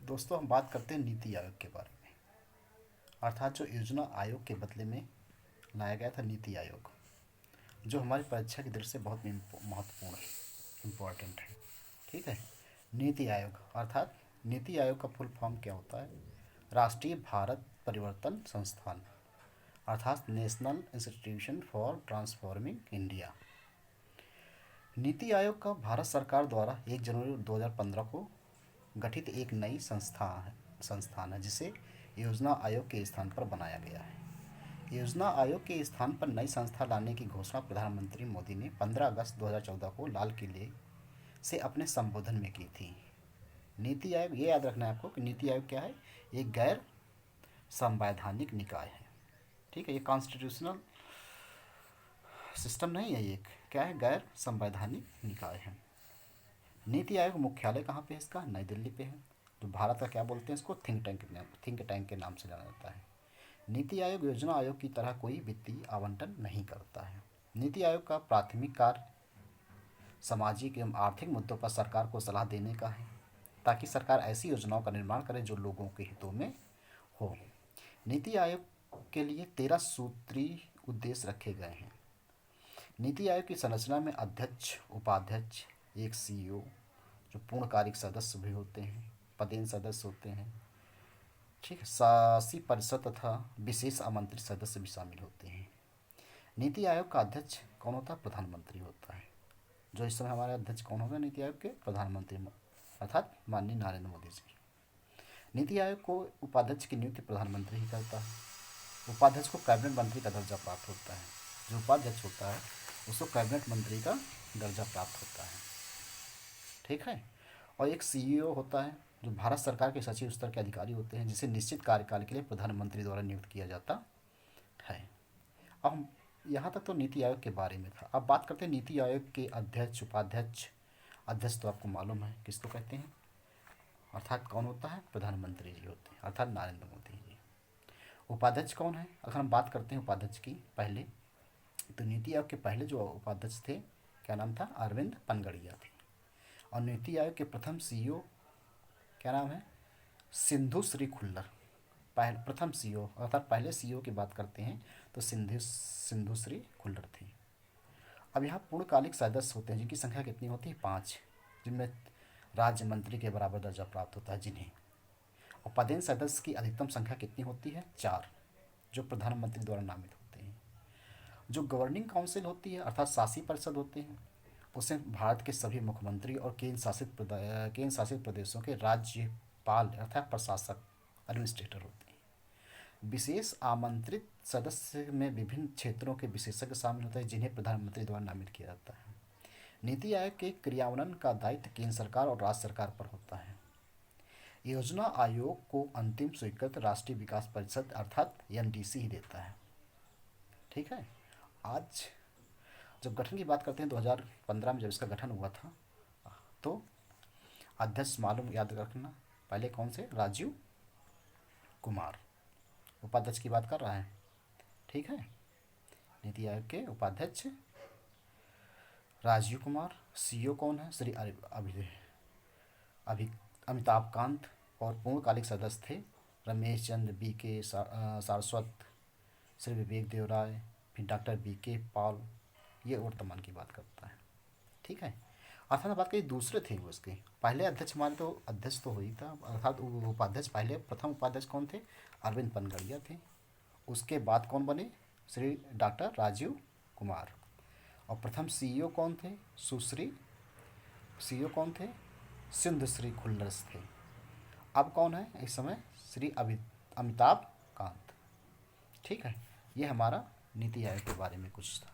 दोस्तों हम बात करते हैं नीति आयोग के बारे में। अर्थात जो योजना आयोग के बदले में लाया गया था नीति आयोग, जो हमारी परीक्षा की दृष्टि से बहुत महत्वपूर्ण है, इम्पोर्टेंट है। ठीक है। नीति आयोग अर्थात नीति आयोग का फुल फॉर्म क्या होता है? राष्ट्रीय भारत परिवर्तन संस्थान, अर्थात national institution for transforming India. NITI Aayog का भारत सरकार द्वारा 1 जनवरी 2015 को गठित एक नई संस्थान है जिसे योजना आयोग के स्थान पर बनाया गया है। योजना आयोग के स्थान पर नई संस्था लाने की घोषणा प्रधानमंत्री मोदी ने 15 अगस्त 2014 को लाल किले से अपने संबोधन में की थी। नीति आयोग, ये याद रखना है आपको कि नीति आयोग क्या है? एक गैर संवैधानिक निकाय है। ठीक है, ये कॉन्स्टिट्यूशनल सिस्टम नहीं है, ये क्या है? गैर संवैधानिक निकाय है। नीति आयोग मुख्यालय कहाँ पे है इसका? नई दिल्ली पे है। जो भारत का क्या बोलते हैं इसको? थिंक टैंक के नाम से जाना जाता है। नीति आयोग योजना आयोग की तरह कोई वित्तीय आवंटन नहीं करता है। नीति आयोग का प्राथमिक कार्य सामाजिक एवं आर्थिक मुद्दों पर सरकार को सलाह देने का है, ताकि सरकार ऐसी योजनाओं का निर्माण करे जो लोगों के हितों में हो। नीति आयोग के लिए 13 सूत्रीय उद्देश्य रखे गए हैं। नीति आयोग की संरचना में अध्यक्ष, उपाध्यक्ष, एक सीईओ, जो पूर्ण कार्यकारी सदस्य भी होते हैं, पदेन सदस्य होते हैं। ठीक है, शासी परिषद तथा विशेष आमंत्रित सदस्य भी शामिल होते हैं। नीति आयोग का अध्यक्ष कौन होता है? प्रधानमंत्री होता है। जो इस समय हमारे अध्यक्ष कौन होगा नीति आयोग के? प्रधानमंत्री, अर्थात माननीय नरेंद्र मोदी जी। नीति आयोग को उपाध्यक्ष की नियुक्ति प्रधानमंत्री ही करता है। उपाध्यक्ष को कैबिनेट मंत्री का दर्जा प्राप्त होता है। जो उपाध्यक्ष होता है उसको कैबिनेट मंत्री का दर्जा प्राप्त होता है। ठीक है। और एक सीईओ होता है जो भारत सरकार के सचिव स्तर के अधिकारी होते हैं, जिसे निश्चित कार्यकाल के लिए प्रधानमंत्री द्वारा नियुक्त किया जाता है। अब हम यहाँ तक तो नीति आयोग के बारे में था। अब बात करते हैं नीति आयोग के अध्यक्ष, उपाध्यक्ष। अध्यक्ष तो आपको मालूम है किसको कहते हैं, अर्थात कौन होता है? प्रधानमंत्री जी होते हैं, अर्थात नरेंद्र मोदी जी। उपाध्यक्ष कौन है? अगर हम बात करते हैं उपाध्यक्ष की पहले, तो नीति आयोग के पहले जो उपाध्यक्ष थे, क्या नाम था? अरविंद पनगड़िया थे। और नीति आयोग के प्रथम सीईओ क्या नाम है? सिंधु श्री खुल्लर। प्रथम सीईओ, अर्थात पहले सीईओ की बात करते हैं तो सिंधु श्री खुल्लर थी। अब यहाँ पूर्णकालिक सदस्य होते हैं जिनकी संख्या कितनी होती है? 5, जिनमें राज्य मंत्री के बराबर दर्जा प्राप्त होता है जिन्हें। और पदेन सदस्य की अधिकतम संख्या कितनी होती है? 4, जो प्रधानमंत्री द्वारा नामित होते हैं। जो गवर्निंग काउंसिल होती है, अर्थात शासी परिषद होते हैं, उसे भारत के सभी मुख्यमंत्री और केंद्र शासित प्रदेशों के राज्यपाल अर्थात प्रशासक, एडमिनिस्ट्रेटर होते हैं। विशेष आमंत्रित सदस्य में विभिन्न क्षेत्रों के विशेषज्ञ शामिल होते हैं जिन्हें प्रधानमंत्री द्वारा नामित किया जाता है। नीति आयोग के क्रियान्वयन का दायित्व केंद्र सरकार और राज्य सरकार पर होता है। योजना आयोग को अंतिम स्वीकृत राष्ट्रीय विकास परिषद अर्थात एनडीसी ही देता है। ठीक है। आज जब गठन की बात करते हैं 2015 में जब इसका गठन हुआ था, तो अध्यक्ष मालूम, याद रखना, पहले कौन से? राजीव कुमार। उपाध्यक्ष की बात कर रहा है। ठीक है। नीति आयोग के उपाध्यक्ष राजीव कुमार। सीईओ कौन है? श्री अमिताभ कांत। और पूर्णकालिक सदस्य थे रमेश चंद्र, BK सारस्वत, श्री विवेक देवराय, फिर डॉक्टर BK पॉल। ये वर्तमान की बात करता है। ठीक है। अर्थात बात करिए दूसरे थे वो उसके पहले अध्यक्ष, हमारे तो अध्यक्ष तो हो ही था, अर्थात उपाध्यक्ष पहले, प्रथम उपाध्यक्ष कौन थे? अरविंद पनगड़िया थे। उसके बाद कौन बने? श्री डॉक्टर राजीव कुमार। और प्रथम सीईओ कौन थे? सीईओ कौन थे? सिंधु श्री खुल्लर थे। अब कौन है इस समय? श्री अमिताभ कांत। ठीक है। ये हमारा नीति आयोग के बारे में कुछ था।